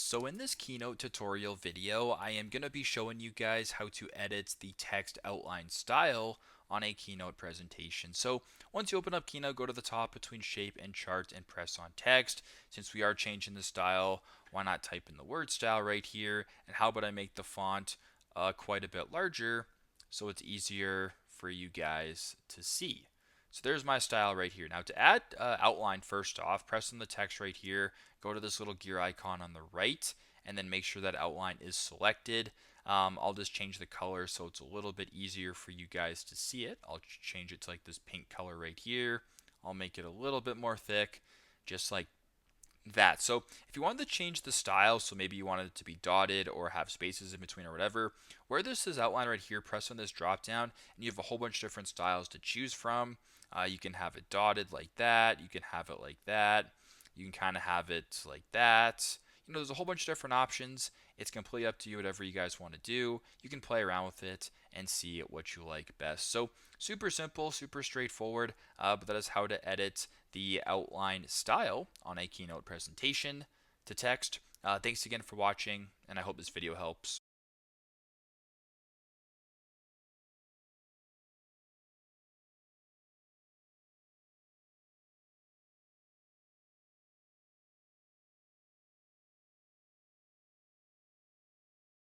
So in this Keynote tutorial video, I am going to be showing you guys how to edit the text outline style on a Keynote presentation. So once you open up Keynote, go to the top between shape and chart and press on text. Since we are changing the style, why not type in the word style right here? And how about I make the font quite a bit larger so it's easier for you guys to see. So there's my style right here. Now to add outline, first off, press on the text right here, go to this little gear icon on the right, and then make sure that outline is selected. I'll just change the color so it's a little bit easier for you guys to see it. I'll change it to like this pink color right here. I'll make it a little bit more thick, just like that. So if you wanted to change the style, so maybe you wanted it to be dotted or have spaces in between or whatever, where this says outline right here, press on this drop down and you have a whole bunch of different styles to choose from. You can have it dotted like that, you can have it like that, you can kind of have it like that. There's a whole bunch of different options. It's completely up to you, whatever you guys want to do. You can play around with it and see what you like best. So super simple, super straightforward, but that is how to edit the outline style on a Keynote presentation to text. Thanks again for watching, and I hope this video helps.